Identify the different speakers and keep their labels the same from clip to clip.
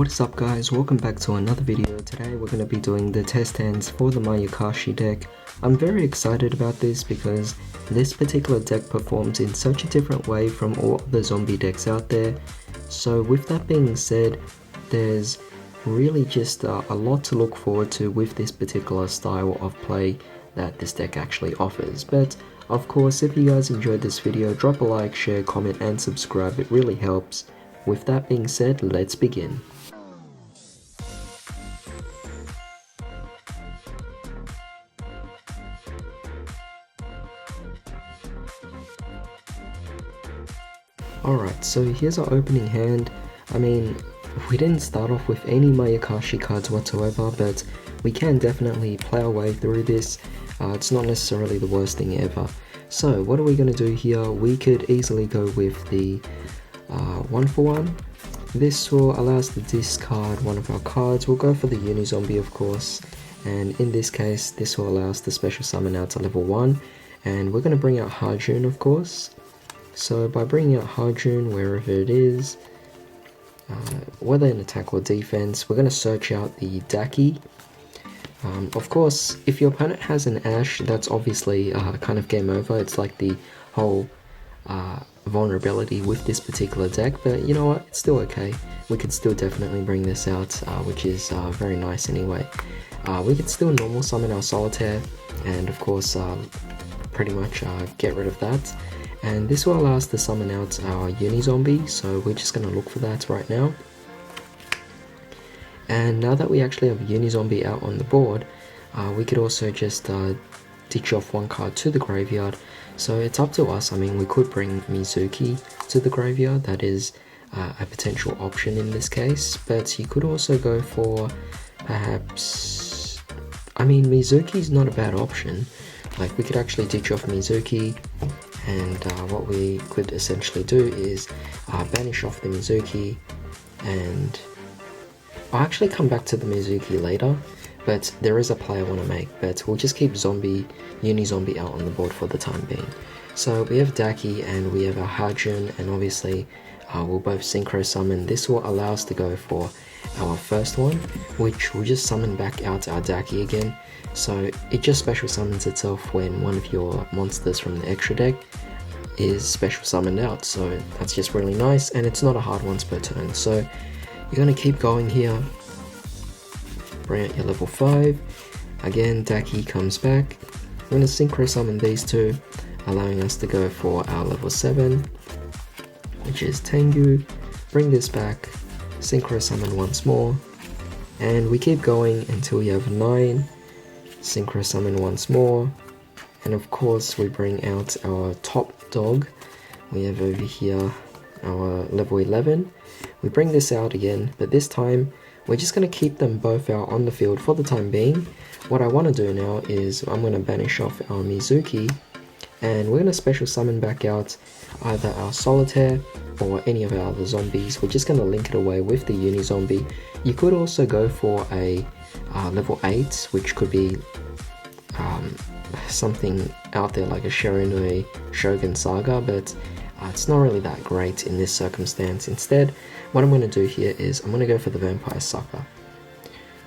Speaker 1: What is up guys, welcome back to another video. Today we're going to be doing the test hands for the Mayakashi deck. I'm very excited about this because this particular deck performs in such a different way from all the zombie decks out there. So with that being said, there's really just a lot to look forward to with this particular style of play that this deck actually offers. But of course, if you guys enjoyed this video, drop a like, share, comment and subscribe, it really helps. With that being said, let's begin. Alright, so here's our opening hand. I mean, we didn't start off with any Mayakashi cards whatsoever, but we can definitely play our way through this. It's not necessarily the worst thing ever. So what are we going to do here? We could easily go with the 1-for-1. This will allow us to discard one of our cards. We'll go for the Uni-Zombie of course, and in this case this will allow us to special summon out to level 1, and we're going to bring out Harjun of course. So by bringing out Harjun wherever it is, whether in attack or defense, we're going to search out the Daki. Of course, if your opponent has an Ash, that's obviously kind of game over. It's like the whole vulnerability with this particular deck, but you know what, it's still okay. We could still definitely bring this out, which is very nice anyway. We could still normal summon our Solitaire, and of course pretty much get rid of that. And this will allow us to summon out our Uni-Zombie, so we're just going to look for that right now. And now that we actually have a Uni-Zombie out on the board, we could also just ditch off one card to the graveyard. So it's up to us. I mean, we could bring Mizuki to the graveyard, that is a potential option in this case, but you could also go for perhaps, I mean, Mizuki's not a bad option. Like, we could actually ditch off Mizuki, and what we could essentially do is banish off the Mizuki, and I'll actually come back to the Mizuki later, but there is a play I want to make, but we'll just keep Uni-Zombie out on the board for the time being. So we have Daki and we have our Harjun, and obviously we'll both Synchro Summon. This will allow us to go for our first one, which will just summon back out our Daki again. So it just special summons itself when one of your monsters from the extra deck is special summoned out, so that's just really nice, and it's not a hard once per turn. So you're going to keep going here, bring out your level 5, again Daki comes back, I'm going to Synchro Summon these two, allowing us to go for our level 7, which is Tengu, bring this back, Synchro Summon once more, and we keep going until we have 9, Synchro Summon once more, and of course we bring out our top dog. We have over here our level 11. We bring this out again, but this time we're just going to keep them both out on the field for the time being. What I want to do now is I'm going to banish off our Mizuki, and we're going to special summon back out either our Solitaire or any of our other zombies. We're just going to link it away with the Uni-Zombie. You could also go for a level 8, which could be something out there like a Shiranui Shogun Saga, but it's not really that great in this circumstance. Instead, what I'm going to do here is I'm going to go for the Vampire Sucker.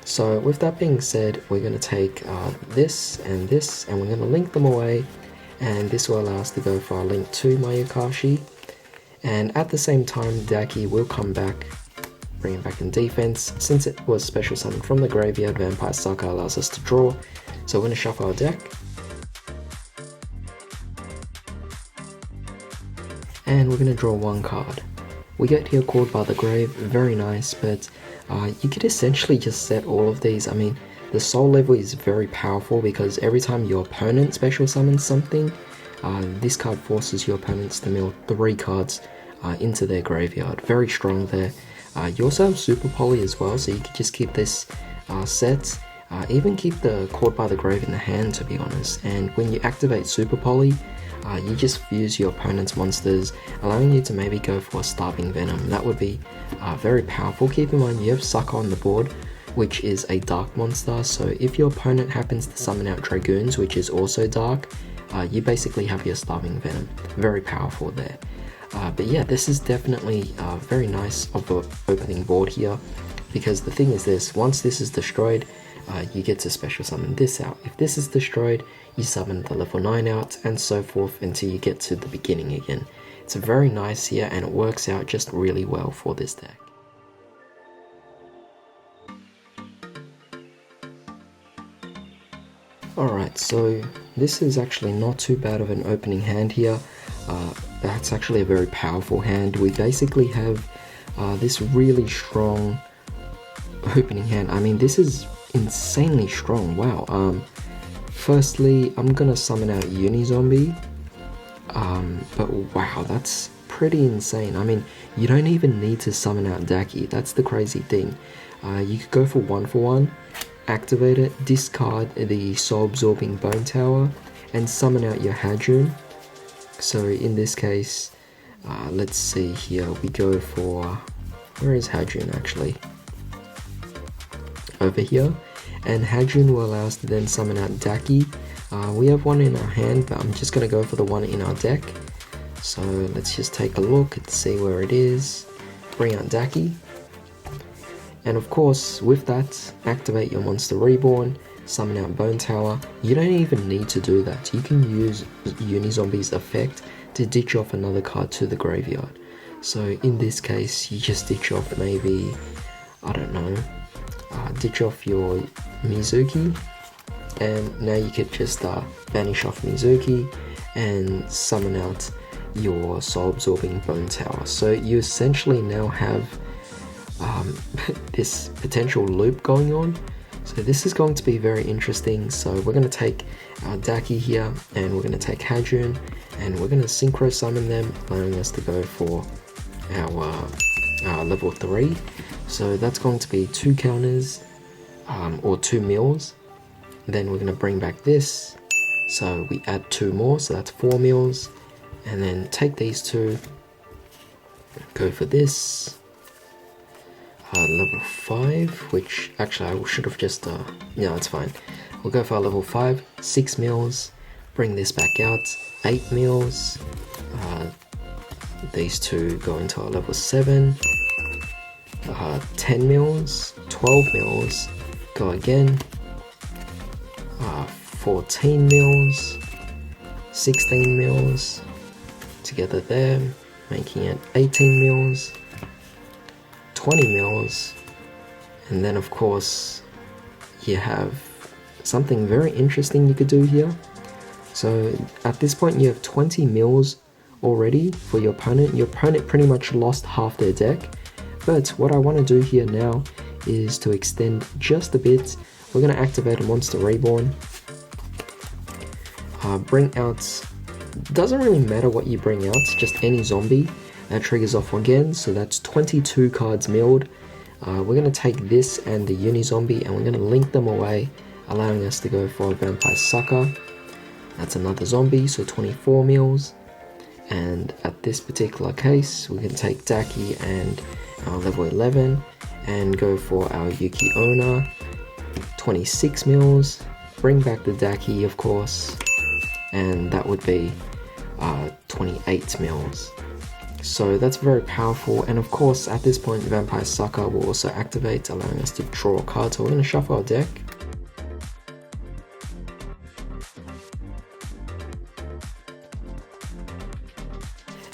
Speaker 1: So with that being said, we're going to take this, and we're going to link them away, and this will allow us to go for our link to Mayakashi, and at the same time Daki will come back, bring it back in defense. Since it was special summoned from the graveyard, Vampire Sucker allows us to draw, so we're going to shuffle our deck, and we're going to draw one card. We get here Called by the Grave, very nice, but you could essentially just set all of these. I mean, the soul level is very powerful because every time your opponent special summons something, this card forces your opponents to mill 3 cards into their graveyard. Very strong there. You also have Super Poly as well, so you could just keep this set. Even keep the Caught by the Grave in the hand, to be honest, and when you activate Super Poly, you just fuse your opponent's monsters, allowing you to maybe go for a Starving Venom. That would be very powerful. Keep in mind you have Sucker on the board, which is a dark monster, so if your opponent happens to summon out Dragoons, which is also dark, you basically have your Starving Venom. Very powerful there. But yeah, this is definitely very nice of the opening board here. because the thing is this, once this is destroyed, you get to special summon this out. If this is destroyed, you summon the level 9 out, and so forth until you get to the beginning again. It's very nice here, and it works out just really well for this deck. Alright, so this is actually not too bad of an opening hand here. That's actually a very powerful hand. We basically have this really strong opening hand. I mean, this is insanely strong. Wow. Firstly, I'm gonna summon out Unizombie. But wow, that's pretty insane. I mean, you don't even need to summon out Daki. That's the crazy thing. You could go for 1 activate it, discard the Soul Absorbing Bone Tower, and summon out your Hadroon. So in this case, let's see here, we go for, where is Hadroon actually? Over here, and Hadroon will allow us to then summon out Daki. We have one in our hand, but I'm just going to go for the one in our deck. So let's just take a look and see where it is. Bring out Daki. And of course, with that, activate your Monster Reborn, summon out Bone Tower. You don't even need to do that. You can use Unizombie's effect to ditch off another card to the graveyard. So in this case, you just ditch off maybe, I don't know, ditch off your Mizuki, and now you could just banish off Mizuki and summon out your Soul Absorbing Bone Tower. So you essentially now have this potential loop going on. So this is going to be very interesting. So we're going to take our Daki here, and we're going to take Hadroon, and we're going to synchro summon them, allowing us to go for our level 3. So that's going to be 2 counters, or 2 mills. Then we're going to bring back this, so we add 2 more, so that's 4 mills, and then take these 2, go for this, level 5, which actually I should have just, yeah, it's fine. We'll go for our level 5, 6 mills, bring this back out, 8 mills, these 2 go into our level 7, 10 mills, 12 mills, go again, 14 mills, 16 mills, together there, making it 18 mills, 20 mills, and then of course you have something very interesting you could do here. So at this point you have 20 mills already for your opponent. Your opponent pretty much lost half their deck, but what I want to do here now is to extend just a bit. We're going to activate a Monster Reborn, bring out, doesn't really matter what you bring out, just any zombie. That triggers off again, so that's 22 cards milled. We're going to take this and the Unizombie, and we're going to link them away, allowing us to go for a Vampire Sucker. That's another zombie, so 24 mills. And at this particular case, we can take Daki and our level 11 and go for our Yugioh, 26 mills. Bring back the Daki, of course, and that would be 28 mills. So that's very powerful, and of course at this point Vampire Sucker will also activate, allowing us to draw a card. So we're going to shuffle our deck.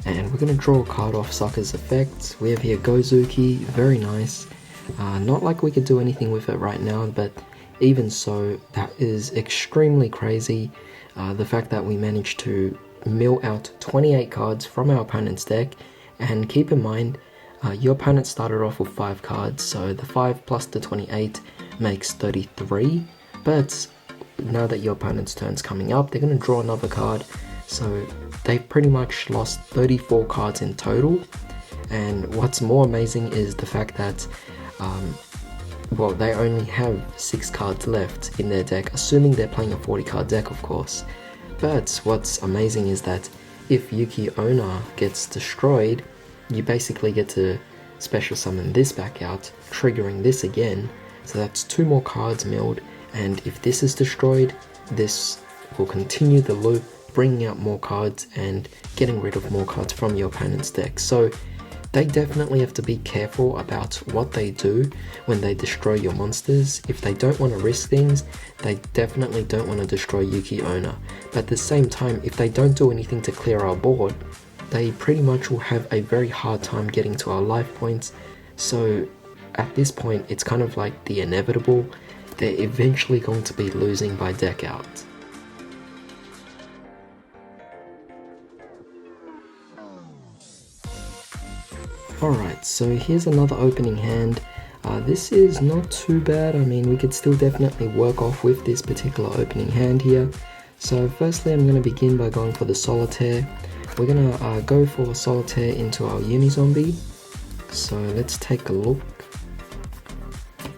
Speaker 1: And we're going to draw a card off Sucker's effect. We have here Gozuki, very nice. Not like we could do anything with it right now, but even so, that is extremely crazy. The fact that we managed to mill out 28 cards from our opponent's deck, and keep in mind your opponent started off with 5 cards, so the 5 plus the 28 makes 33, but now that your opponent's turn's coming up, they're going to draw another card, so they've pretty much lost 34 cards in total. And what's more amazing is the fact that well, they only have 6 cards left in their deck, assuming they're playing a 40 card deck, of course. But what's amazing is that if Yugioh gets destroyed, you basically get to special summon this back out, triggering this again. So that's 2 more cards milled, and if this is destroyed, this will continue the loop, bringing out more cards and getting rid of more cards from your opponent's deck. So they definitely have to be careful about what they do when they destroy your monsters. If they don't want to risk things, they definitely don't want to destroy Yuki Owner. But at the same time, if they don't do anything to clear our board, they pretty much will have a very hard time getting to our life points. So at this point, it's kind of like the inevitable. They're eventually going to be losing by deck out. Alright, so here's another opening hand. This is not too bad. I mean, we could still definitely work off with this particular opening hand here. So firstly, I'm going to begin by going for the Solitaire. We're going to go for Solitaire into our Unizombie. So let's take a look.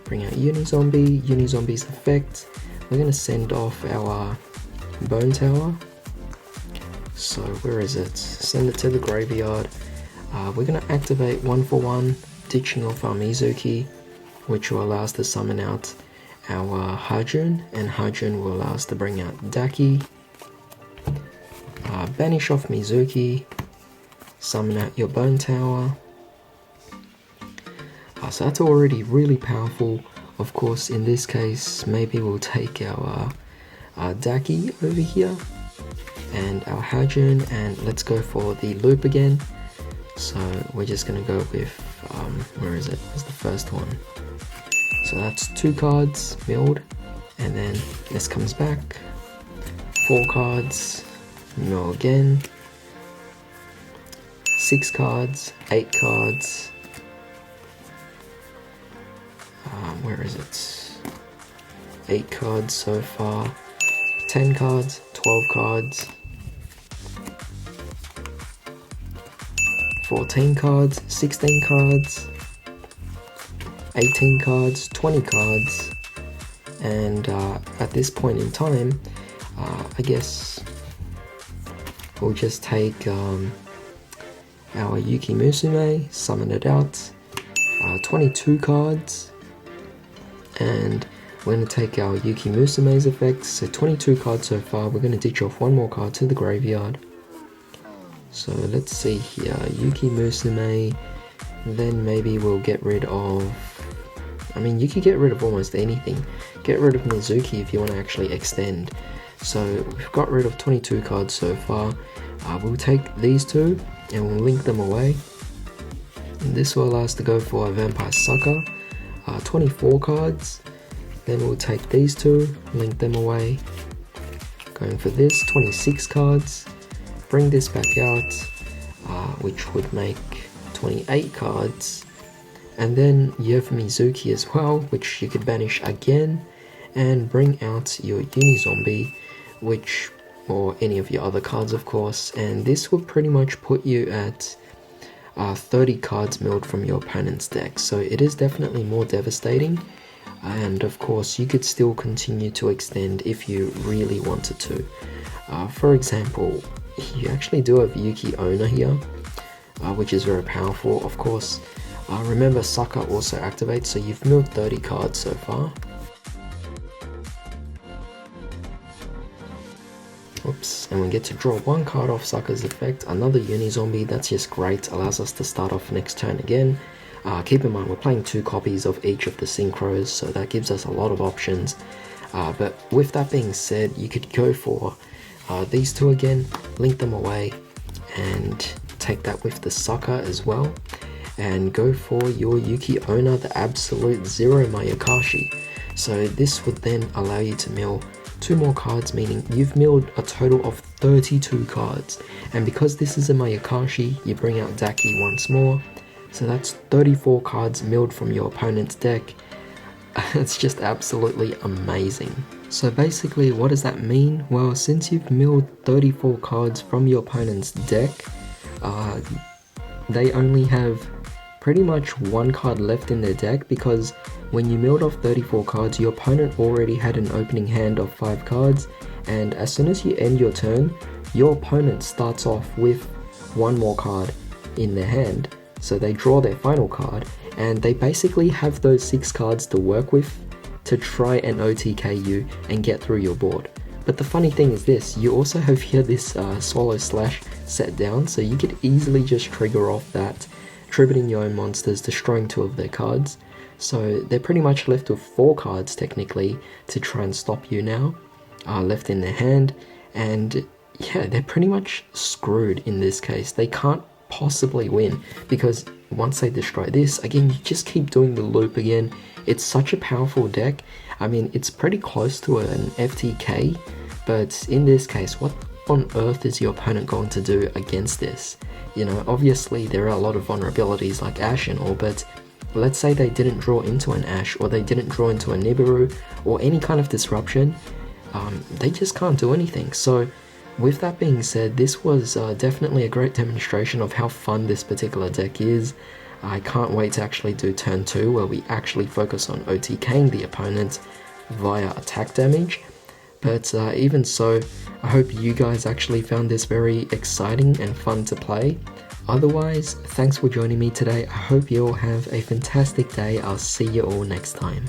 Speaker 1: Bring out Unizombie, Unizombie's effect. We're going to send off our Bone Tower. So where is it? Send it to the graveyard. We're going to activate 1-for-1, ditching off our Mizuki, which will allow us to summon out our Hajun, and Hajun will allow us to bring out Daki. Banish off Mizuki, summon out your Bone Tower. So that's already really powerful. Of course, in this case, maybe we'll take our Daki over here, and our Hajun, and let's go for the loop again. So we're just going to go with, where is it? It's the first one. So that's 2 cards milled, and then this comes back, 4 cards, mill again, 6 cards, 8 cards, where is it? 8 cards so far, 10 cards, 12 cards, 14 cards, 16 cards, 18 cards, 20 cards, and at this point in time, I guess we'll just take our Yuki Musume, summon it out, 22 cards, and we're going to take our Yuki Musume's effects, so 22 cards so far. We're going to ditch off 1 more card to the graveyard. So let's see here, Yuki Musume, then maybe we'll get rid of, I mean, you could get rid of almost anything. Get rid of Mizuki if you want to actually extend. So we've got rid of 22 cards so far. We'll take these 2 and we'll link them away. And this will allow us to go for a Vampire Sucker, 24 cards. Then we'll take these 2, link them away. Going for this, 26 cards. Bring this back out, which would make 28 cards. And then you have Mizuki as well, which you could banish again and bring out your Unizombie, which, or any of your other cards of course, and this will pretty much put you at 30 cards milled from your opponent's deck. So it is definitely more devastating, and of course you could still continue to extend if you really wanted to. For example, you actually do have Yuki Owner here, which is very powerful. Of course, remember Sucker also activates, so you've milled 30 cards so far. Oops, and we get to draw 1 card off Sucker's effect, another Unizombie. That's just great, allows us to start off next turn again. Keep in mind we're playing 2 copies of each of the synchros, so that gives us a lot of options. But with that being said, you could go for these 2 again, link them away, and take that with the Sucker as well, and go for your Yuki Owner, the absolute 0 Mayakashi. So this would then allow you to mill 2 more cards, meaning you've milled a total of 32 cards. And because this is a Mayakashi, you bring out Daki once more, so that's 34 cards milled from your opponent's deck. It's just absolutely amazing. So basically, what does that mean? Well, since you've milled 34 cards from your opponent's deck, they only have pretty much 1 card left in their deck, because when you milled off 34 cards, your opponent already had an opening hand of 5 cards, and as soon as you end your turn, your opponent starts off with 1 more card in their hand. So they draw their final card, and they basically have those 6 cards to work with to try and OTK you and get through your board. But the funny thing is this, you also have here this Swallow Slash set down, so you could easily just trigger off that tributing your own monsters, destroying 2 of their cards. So they're pretty much left with 4 cards technically to try and stop you now, left in their hand, and yeah, they're pretty much screwed in this case. They can't possibly win because once they destroy this, again, you just keep doing the loop again. It's such a powerful deck. I mean, it's pretty close to an FTK, but in this case, what on earth is your opponent going to do against this? You know, obviously there are a lot of vulnerabilities like Ash and all, but let's say they didn't draw into an Ash, or they didn't draw into a Nibiru, or any kind of disruption, they just can't do anything. So with that being said, this was definitely a great demonstration of how fun this particular deck is. I can't wait to actually do turn 2 where we actually focus on OTKing the opponent via attack damage. But even so, I hope you guys actually found this very exciting and fun to play. Otherwise, thanks for joining me today. I hope you all have a fantastic day. I'll see you all next time.